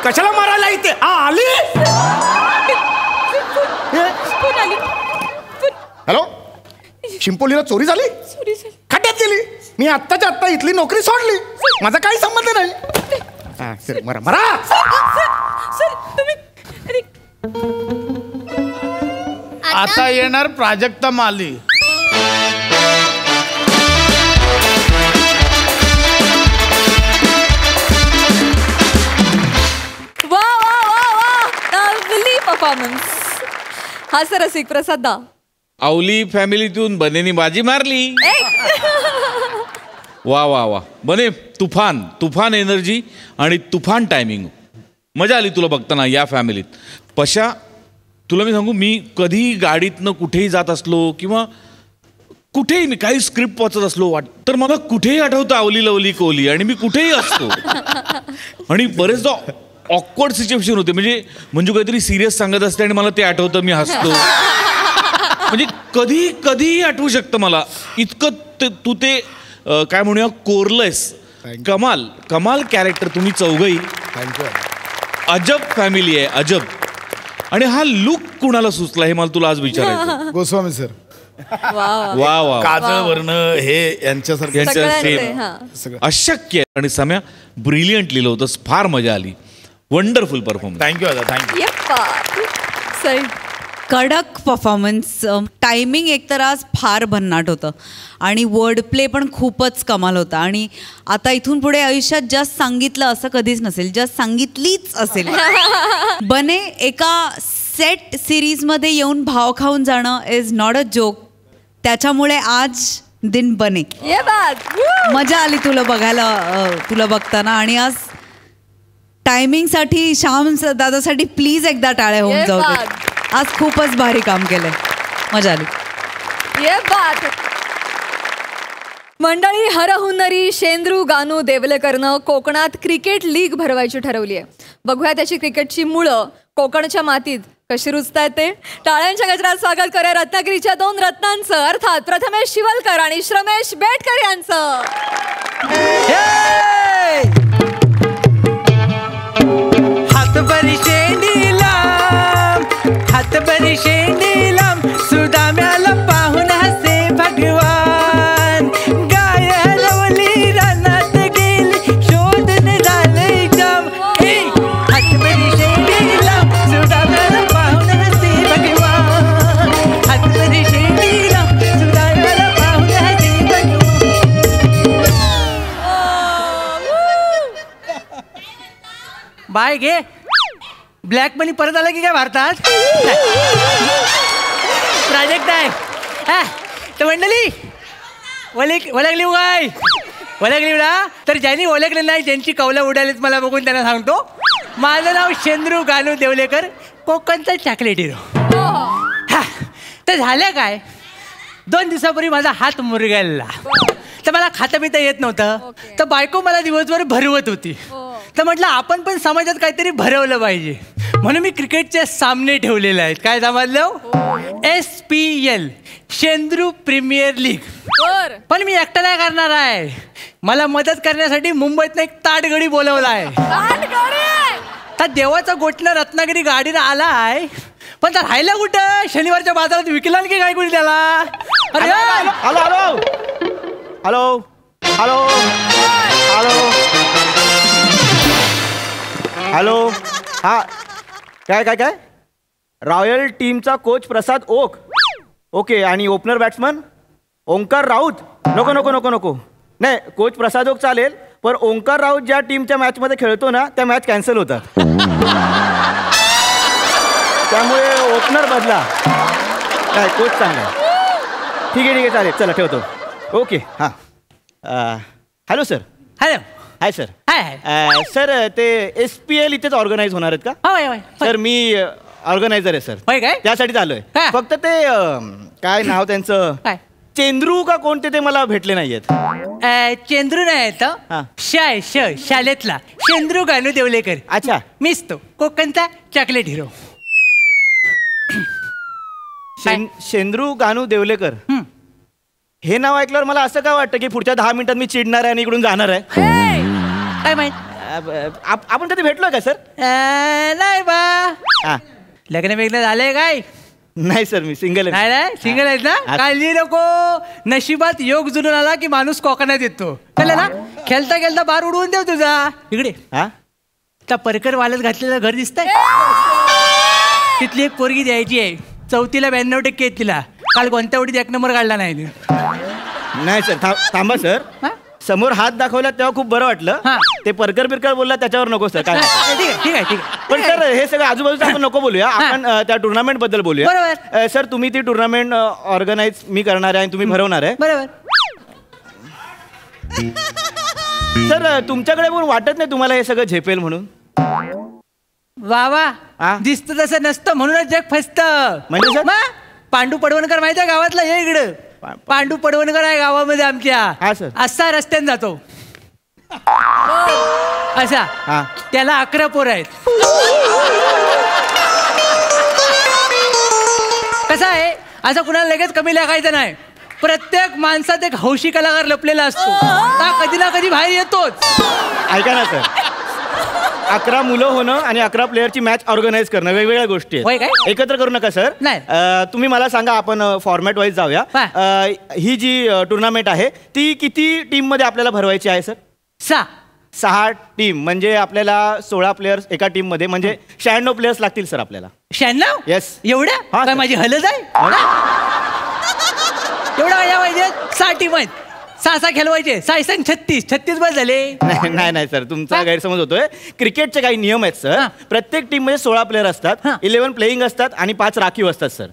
कशाला मारायला इथे? आली. हॅलो, शिंपोलीला चोरी झाली? खड्ड्यात गेली. मी आत्ताच्या आत्ता इथली नोकरी सोडली. माझा काही संबंध नाही. मरा मरा. आता येणार प्राजक्ता माली. वा वा वा वा, लवली परफॉर्मन्स. हा सर रसिक प्रसाद दा. आवली फॅमिलीतून बनेनी बाजी मारली. वा वा वा बने, तुफान एनर्जी आणि तुफान टायमिंग. मजा आली तुला बघताना या फॅमिलीत. पशा, तुला मी सांगू, मी कधी गाडीतनं कुठेही जात असलो किंवा कुठेही मी काही स्क्रिप्ट वाचत असलो तर मला कुठेही आठवतं आवली लवली कोहली. आणि मी कुठेही असतो आणि बरेचदा ऑकवर्ड सिच्युएशन होते. म्हणजे मंजू काहीतरी सिरियस सांगत असते आणि मला ते आठवतं, मी हसतो. म्हणजे कधीही आठवू शकतं मला. इतकं तू ते काय म्हणूया कोरलंयस. कमाल कॅरेक्टर तुम्ही चौघही. अजब फॅमिली आहे, अजब. आणि हा लुक कुणाला सुचला हे मला तुला आज विचारायचं. गोस्वामी सर. वा वा, काजळ वर्ण हे यांच्यासारखं अशक्य. आणि सम्या ब्रिलियंट लिहिलं होतं. फार मजा आली. Wonderful performance. थँक्यू दादा, थँक्यू. कडक परफॉर्मन्स. टायमिंग एकतर आज फार भन्नाट होतं आणि वर्ड प्ले पण खूपच कमाल होता. आणि आता इथून पुढे आयुष्यात जस्ट सांगितलं असं कधीच नसेल, जस्ट सांगितलीच असेल. बने, एका सेट सिरीजमध्ये येऊन भाव खाऊन जाणं इज नॉट अ जोक. त्याच्यामुळे आज दिन बने. मजा आली तुला बघायला, तुला बघताना. आणि आज टायमिंगसाठी श्याम दादासाठी प्लीज एकदा टाळ्या होऊन जाऊ दे. आज खूपच भारी काम केलंय. मजा आली. ये बात. मंडळी, हरहुन्नरी शेंद्रू गानू देवलेकरनं कोकणात क्रिकेट लीग भरवायची ठरवली आहे. बघूया त्याची क्रिकेटची मुळं कोकणच्या मातीत कशी रुजतायत ते. टाळ्यांच्या गजरात स्वागत करूया रत्नागिरीच्या 2 रत्नांचं, अर्थात प्रथमेश शिवलकर आणि श्रमेश बेटकर यांचं. हातभरी शेंडीलाम सुदाम्याला पाहून हसे भगवान. गाय हलवली रानात गेली शोधन झालंय काम. हातभरी शेंडीलाम सुदाम्याला पाहून हसे भगवान. हातभरी शेंडीलाम बाय घे. ब्लॅक मनी परत आला की काय भारतात? प्रोजेक्ट आहे हा. तर मंडळी ओळखली काय? ओळखली ना? तर ज्यांनी ओळखले नाही, ज्यांची कौला उडालीच मला बघून त्यांना सांगतो, माझं नाव शेंद्रू गानू देवलेकर, कोकणचा चॉकलेट हिरो. हा. तर झालं काय, 2 दिवसापूर्वी माझा हात मुरगळला. तर मला खाता पिता येत नव्हतं. तर बायको मला दिवसभर भरवत होती. तर म्हटलं आपण पण समाजात काहीतरी भरवलं पाहिजे, म्हणून मी क्रिकेटचे सामने ठेवलेले आहेत. काय समजलं? SPL, शेंद्रू premier league. पण मी एकटा नाही करणार आहे. मला मदत करण्यासाठी मुंबईतनं एक ताटगडी बोलवला आहे. तर देवाचा गोठणं रत्नागिरी गाडीला आला आहे, पण तर राहिला कुठं? शनिवारच्या बाजारात विकला की काय कोणी त्याला? अरे hello hello hello hello hello hello. हा काय काय काय रॉयल टीमचा कोच प्रसाद ओक. ओके. आणि ओपनर बॅट्समन ओंकार राऊत. नको नको नको नको नाही, कोच प्रसाद ओक चालेल, पण ओंकार राऊत ज्या टीमच्या मॅचमध्ये खेळतो ना, त्या मॅच कॅन्सल होतात. त्यामुळे ओपनर बदला. काय कोच चांगला. ठीक आहे चालेल. चला ठेवतो. ओके. हां. Hello sir. Hello. Hi sir. Hi. Sir ते SPL इथेच ऑर्गनाईज होणार आहेत का? होय. सर मी ऑर्गनायझर आहे सर. होय काय? त्यासाठी आलोय. हा. फक्त ते काय नाव त्यांचं, काय चेंद्रू का कोणते ते मला भेटले नाहीयेत. चेंद्रू नाही हा. शाळेतला शेंद्रू गानू देवलेकर. अच्छा. मीच तो कोकणचा चॉकलेट हिरो. शेंद्रू गानू देवलेकर. हे नाव ऐकल्यावर मला असं काय वाटतं की पुढच्या 10 मिनिटात मी चिडणार आहे आणि इकडून जाणार आहे. काय माहित? आपण कधी भेटलोय का सर? नाही बा. लग्न वेगळं झालंय काय? नाही सर, मी सिंगल आहे. नाही सिंगल आहेत ना? काळजी नको. नशिबात योग जुळून आला की माणूस कोकणात येतो. कळलं ना? खेळता खेळता बार उडवून देव तुझा. इकडे त्या परकर वाल्यात घातलेलं घर दिसतंय, तिथली एक पोरगी द्यायची आहे. 4ला 92% आहेत तिला. काल कोणत्या उडीत 1 नंबर काढला नाही. नाही सर, थांबा सर. समोर हात दाखवला तेव्हा खूप बरं वाटलं. ते परकर बिरकर बोलला त्याच्यावर नको सर. काय ठीक आहे. पण सर हे सगळं आजूबाजूचं आपण नको बोलूया. आपण त्या टुर्नामेंट बद्दल बोलूया. बरोबर. सर तुम्ही ती टुर्नामेंट ऑर्गनाईज मी करणार आहे आणि तुम्ही भरवणार आहे. बरोबर. सर तुमच्याकडे पण वाटत नाही तुम्हाला हे सगळं झेपेल म्हणून? वा दिसतं तसं नसतं, म्हणूनच जग फसतं. म्हणजे सर पांडू पडवणकर माहिती आहे गावातला? हे इकडं पांडू पडवणकर आहे गावामध्ये आमच्या. असा रस्त्याने जातो असा. त्याला 11 पोरं आहेत. कसं आहे, असं कुणाला लगेच कमी लागायचं नाही. प्रत्येक माणसात एक हौशी कलाकार लपलेला असतो, कधी ना कधी बाहेर येतोच. ऐका ना सर, 11 मुलं होणं आणि 11 प्लेयरची मॅच ऑर्गनाईज करणं वेगवेगळ्या गोष्टी आहेत. एकत्र करू नका सर. तुम्ही मला सांगा, आपण फॉर्मॅट वाईज जाऊया. ही जी टुर्नामेंट आहे ती किती टीम मध्ये आपल्याला भरवायची आहे सर? 6 टीम म्हणजे आपल्याला 16 प्लेयर्स एका टीम मध्ये, म्हणजे 96 प्लेयर्स लागतील सर आपल्याला. 96? येस. एवढ्या? माझी हलच आहे एवढा काय पाहिजे? 6 टीम आहेत, 6 खेळवायचे. 6 36 बस झाले. नाही सर, तुमचा गैरसमज होतोय. क्रिकेटचे काही नियम आहेत सर. प्रत्येक टीम मध्ये 16 प्लेयर असतात, 11 प्लेईंग असतात आणि 5 राखीव असतात सर.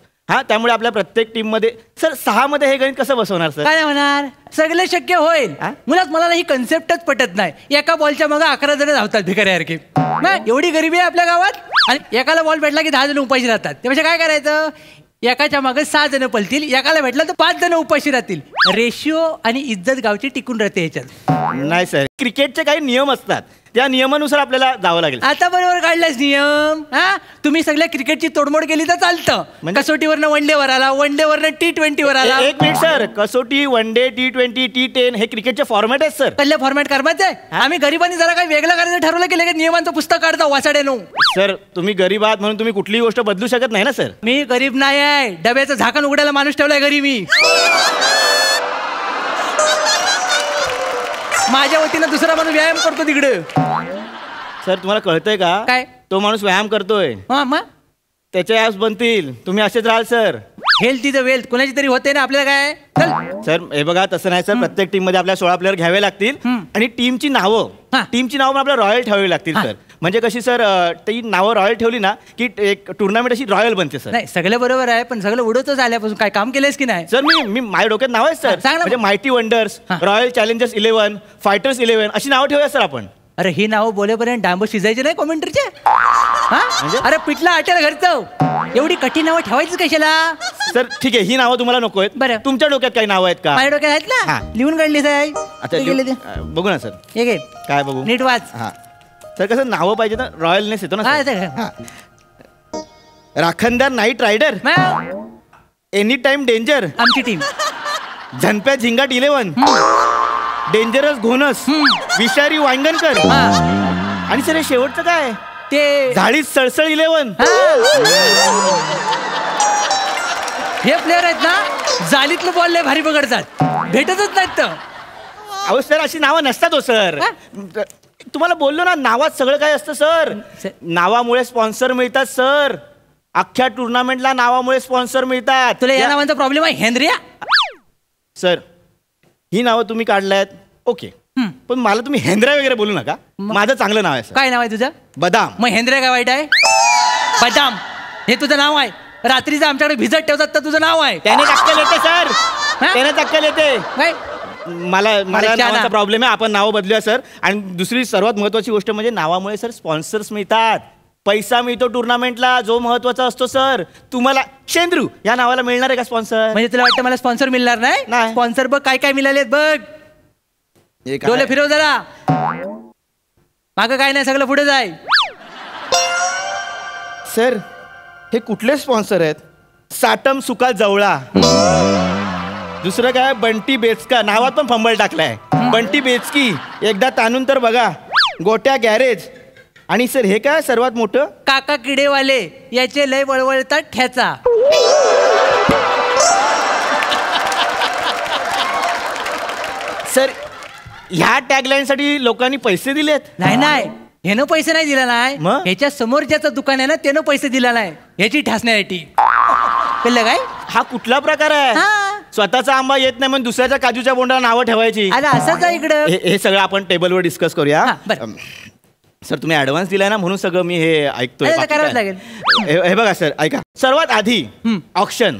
त्यामुळे आपल्या प्रत्येक टीम मध्ये सर 6 मध्ये हे गणित कसं बसवणार सर? काय होणार? सगळं शक्य होईल. मुळात मला ही कन्सेप्टच पटत नाही. एका बॉलच्या मग 11 जण धावतात भिकाऱ्यासारखे. एवढी गरिबी आहे आपल्या गावात, आणि एकाला बॉल भेटला की 10 जण उपाशी राहतात. त्यापेक्षा काय करायचं, एकाच्या मागे 6 जण पळतील, एकाला भेटला तर 5 जण उपाशी राहतील. रेशिओ आणि इज्जत गावची टिकून राहते ह्याच्यात. नाही सर, क्रिकेटचे काही नियम असतात, त्या नियमानुसार आपल्याला जावं लागेल. आता बरोबर काढलाच नियम. तुम्ही सगळ्या क्रिकेटची तोडमोड केली तर चालतं. कसोटीवरनं वनडेवर आला, वनडेवरनं T20वर आला. एक मिनिट सर, कसोटी, वनडे, T20, T10 हे क्रिकेटचे फॉर्मॅट आहेत सर. पहिल्या फॉर्मॅट करमायचं आहे. आम्ही गरिबांनी जरा काही वेगळं करायचं ठरवलं की लगेच नियमांचं पुस्तक काढता वाचाड्यानो. सर तुम्ही गरीब आहात म्हणून तुम्ही कुठलीही गोष्ट बदलू शकत नाही ना सर. मी गरीब नाही आहे, डब्याचं झाकण उघडायला माणूस ठेवलाय घरी मी. माझ्या वतीनं दुसरा माणूस व्यायाम करतो तिकडे. सर तुम्हाला कळतंय का? काय? तो माणूस व्यायाम करतोय, त्याचे ॲप्स बनतील, तुम्ही असेच राहाल sir. Health is a wealth, कोणाची तरी होते ना, आपल्याला काय? सर हे बघा, तसं नाही सर. प्रत्येक टीम मध्ये आपल्याला 16 प्लेयर घ्यावे लागतील आणि टीमची नावं पण आपल्याला रॉयल ठेवावी लागतील सर. म्हणजे कशी सर ती नावं रॉयल ठेवली ना की एक टुर्नामेंट अशी रॉयल बनते सर. नाही सगळं बरोबर आहे पण सगळं उडतच आल्यापासून काय काम केलंयस की नाही? सर मी माझ्या डोक्यात नाव आहे सर. सांग ना. म्हणजे mighty wonders, royal challengers 11, fighters 11 अशी नावं ठेवूया सर आपण. अरे ही नावं बोलेपर्यंत डांब शिजायचे नाही कॉमेंटरचे. म्हणजे? अरे पिठला आटेल घरचं एवढी कठीण नावं ठेवायची कशाला? सर ठीक आहे ही नावं तुम्हाला नको आहेत. बरं. तुमच्या डोक्यात काही नावं आहेत का? माझ्या डोक्यात आहेत ना हा. लिहून काढली साहेब. अच्छा बघू ना सर. हे घे काय बघू? नीट वाच. हा सर कसं नावं पाहिजे ना रॉयलनेस येतो ना हा, सर. ते- हा. राखणदार night rider, any time danger, आमची टीम. झनप्या झिंगाट 11, डेंजरस घोनस, विषारी वांगणकर आणि सर हे शेवटचं काय ते झाडीत सळसळ 11. हे प्लेअर आहेत ना जालीतलं बॉल लय भारी पकडतात भेटतच नाहीत तर. अहो सर अशी नावं नसतात हो सर. तुम्हाला बोललो ना नावात सगळं काय असतं सर. नावामुळे स्पॉन्सर मिळतात सर. अख्ख्या टुर्नामेंटला नावामुळे स्पॉन्सर मिळतात. तुला या नावांचा प्रॉब्लेम आहे हेनरिया? सर ही नावं तुम्ही काढलायत ओके पण मला तुम्ही हेंद्र्या वगैरे बोलू नका. माझं चांगलं नाव आहे सर. काय नाव आहे तुझं? बदाम. मग हेंद्रिया काय वाईट आहे? बदाम हे तुझं नाव आहे. रात्रीचं आमच्याकडे भिजत ठेवतात तर तुझं नाव आहे. त्याने टक्कल येते सर. त्याने टक्कल येते. काय मला नावाचा प्रॉब्लेम आहे. आपण नावं बदलूया सर. आणि दुसरी सर्वात महत्वाची गोष्ट म्हणजे नावामुळे सर स्पॉन्सर्स मिळतात. पैसा मिळतो टुर्नामेंटला जो महत्वाचा असतो सर. तुम्हाला शेंद्रू या नावाला मिळणार आहे का स्पॉन्सर? म्हणजे तुला वाटतं मला स्पॉन्सर मिळणार नाही? स्पॉन्सर बघ काय काय मिळालेत बघ. डोले फिरव जरा. मागं काय नाही सगळं पुढे जाय. सर हे कुठले स्पॉन्सर आहेत? साटम सुका जवळा. दुसरं काय बंटी बेचका. नावात पण फंबल टाकलाय. बंटी बेचकी. एकदा ताणून तर बघा. गोट्या गॅरेज. आणि सर हे काय सर्वात मोठं? काका किडेवाले याचे लय वळवळतात ठ्याचा. सर ह्या टॅगलाईन साठी लोकांनी पैसे दिलेत? नाही नाही ह्यानं पैसे नाही दिला नाही. ह्याच्या समोर ज्याचं दुकान आहे ना त्यानं पैसे दिला नाही ह्याची ठसण्यासाठी. कळलं काय? हा कुठला प्रकार आहे? स्वतःचा आंबा येत नाही म्हणून दुसऱ्याच्या काजूच्या बोंडाला नावं ठेवायची. अरे असंच आहे इकडं. हे सगळं आपण टेबलवर डिस्कस करूया. सर तुम्ही ऍडव्हान्स दिलाय ना म्हणून सगळं मी हे ऐकतोय. हे बघा सर ऐका. सर्वात आधी ऑक्शन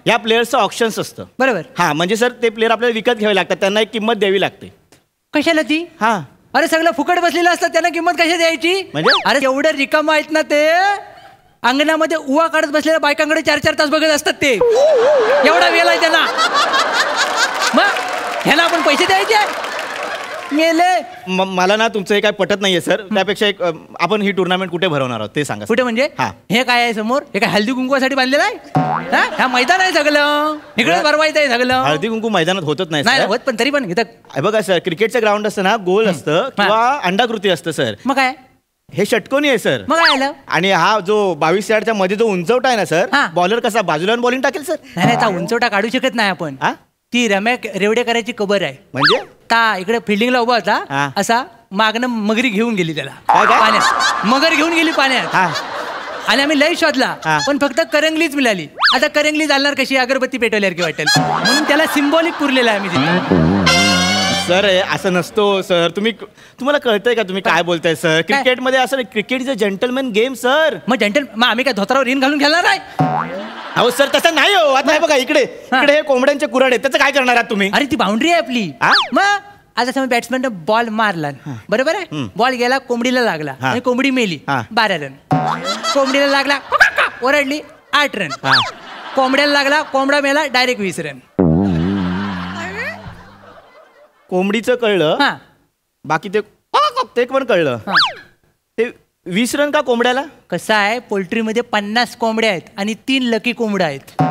या प्लेयर्सचं ऑप्शन्स असतं बरोबर. हा म्हणजे सर ते प्लेयर आपल्याला विकत घ्यावे लागतात. त्यांना एक किंमत द्यावी लागते. कशाला ती? हा अरे सगळं फुकट बसलेलं असतं त्यांना किंमत कशी द्यायची? म्हणजे अरे एवढं रिकाम आहेत ना ते अंगणामध्ये उवा काढत बसलेल्या बायकांकडे 4-4 तास बघत असतात ते. एवढा वेळ आहे त्यांना. मग ह्याला आपण पैसे द्यायचे मेले. मला ना तुमचं हे काय पटत नाहीये सर. त्यापेक्षा एक आपण ही टुर्नामेंट कुठे भरवणार आहोत ते सांगा. कुठे म्हणजे? हे काय आहे समोर? हे काय हळदी कुंकवासाठी बांधलेलं आहे? हा मैदान आहे सगळं. इकडे भरवायचं आहे सगळं. हळदी कुंकू मैदानात होतच नाही नाही होत पण तरी पण घेतात. बघा सर क्रिकेटचं ग्राउंड असतं ना गोल असतं किंवा अंडाकृती असतं सर. मग काय? हे षटकोनी आहे सर. मग काय? आणि हा जो 22 यार्डच्या मध्ये जो उंचवटा आहे ना सर बॉलर कसा बाजूला बॉलिंग टाकेल सर? नाही नाही उंचवटा काढू शकत नाही आपण. ती रम्या रेवडेकरांची कबर आहे. म्हणजे ता इकडे फिल्डिंगला उभा होता असा मागणं मगरी घेऊन गेली त्याला पाण्यात. मगर घेऊन गेली पाण्यात आणि आम्ही लय शोधला पण फक्त करंगलीच मिळाली. आता करंगली चालणार कशी? अगरबत्ती पेटवल्यासारखी वाटेल म्हणून त्याला सिम्बॉलिक पुरलेला आहे आम्ही तिथे. सर असं नसतो सर. तुम्हाला कळतंय का तुम्ही काय बोलताय सर? क्रिकेटमध्ये असं cricket is a gentleman game sir. मग आम्ही काय धोत्रावर इन घालून खेळणार आहे? अहो सर तसं नाही हो. आता बघा इकडे हे कोंबड्यांचे कुऱ्हाड आहेत त्याचं काय करणार आहात तुम्ही? अरे ती बाउंड्री आहे आपली. मग आता समजा बॅट्समॅन बॉल मारला बरोबर आहे. बॉल गेला कोंबडीला लागला आणि कोंबडी मेली 12 रन. कोंबडीला लागला ओरडली 8 रन. कोंबड्याला लागला कोंबडा मेला डायरेक्ट 20 रन. कोंबडीचं कळलं बाकी ते पण कळलं. ते 20 रन का कोंबड्याला? कसं आहे पोल्ट्रीमध्ये 50 कोंबड्या आहेत आणि 3 लकी कोंबड्या आहेत.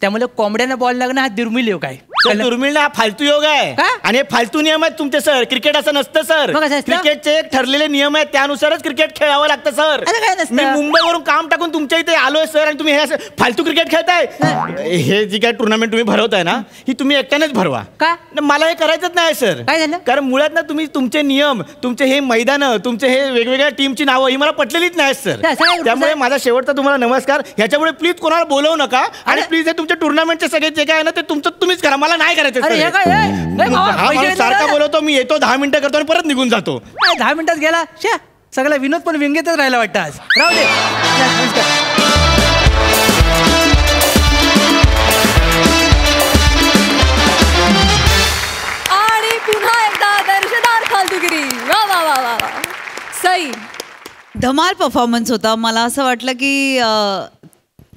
त्यामुळे कोंबड्यांना बॉल लागणं हा दुर्मिळ योग आहे. दुर्मिळ हा फालतू योग आहे. आणि हे फालतू नियम आहेत तुमचे सर. क्रिकेट असं नसतं सर. क्रिकेटचे एक ठरलेले नियम आहेत त्यानुसारच क्रिकेट खेळावं लागतं सर. मी मुंबईवरून काम टाकून तुमच्या इथे आलोय सर आणि तुम्ही हे असं फालतू क्रिकेट खेळताय. हे जी काय टुर्नामेंट तुम्ही भरवताय ना ही तुम्ही एकट्यानेच भरवा. मला हे करायचंच नाही सर. काय झालं? कारण मुळात ना तुम्ही तुमचे नियम तुमचे हे मैदान तुमचे हे वेगवेगळ्या टीमची नावं ही मला पटलेलीच नाही सर. त्यामुळे माझा शेवटचा तुम्हाला नमस्कार. ह्याच्यामुळे प्लीज कोणाला बोलवू नका आणि प्लीज हे तुमच्या टुर्नामेंटचे सगळे जे काय आहे ना ते तुमचं तुम्हीच करा. मला नाही करायचं. सारखा बोलवतो मी येतो 10 मिनिटं करतो आणि परत निघून जातो. 10 मिनिटात गेला सगळा विनोद पण व्यंगेतच राहिला वाटतं आज. राहू दे. नमस्कार. आणि पुन्हा एकदा दर्शदार फालतूगिरी. वा वा वा वा वा. सई. धमाल परफॉर्मन्स होता. मला असं वाटलं की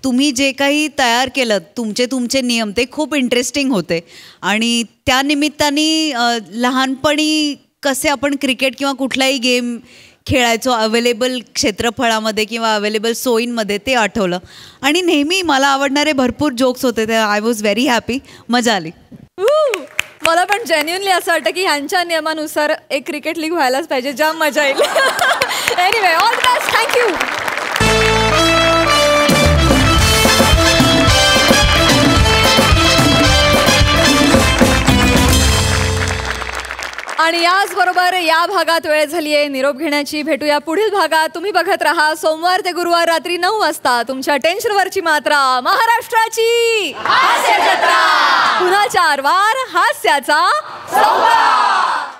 तुम्ही जे काही तयार केलं तुमचे नियम ते खूप इंटरेस्टिंग होते आणि त्या निमित्ताने लहानपणी कसे आपण क्रिकेट किंवा कुठलाही गेम खेळायचो अवेलेबल क्षेत्रफळामध्ये किंवा अवेलेबल सोयींमध्ये ते आठवलं आणि नेहमी मला आवडणारे भरपूर जोक्स होते. ते आय वॉज व्हेरी हॅपी. मजा आली. मला पण जेन्युअनली असं वाटतं की ह्यांच्या नियमानुसार एक क्रिकेट लीग व्हायलाच पाहिजे. जाम मजा येईल. Anyway all the best. Thank you. आणि याचबरोबर या भागात वेळ झाली आहे निरोप घेण्याची. भेटूया पुढील भागात. तुम्ही बघत राहा सोमवार ते गुरुवार रात्री 9 वाजता तुमच्या टेन्शनवरची मात्रा महाराष्ट्राची हास्य जत्रा. पुन्हा 4 वार हास्याचा संवाद.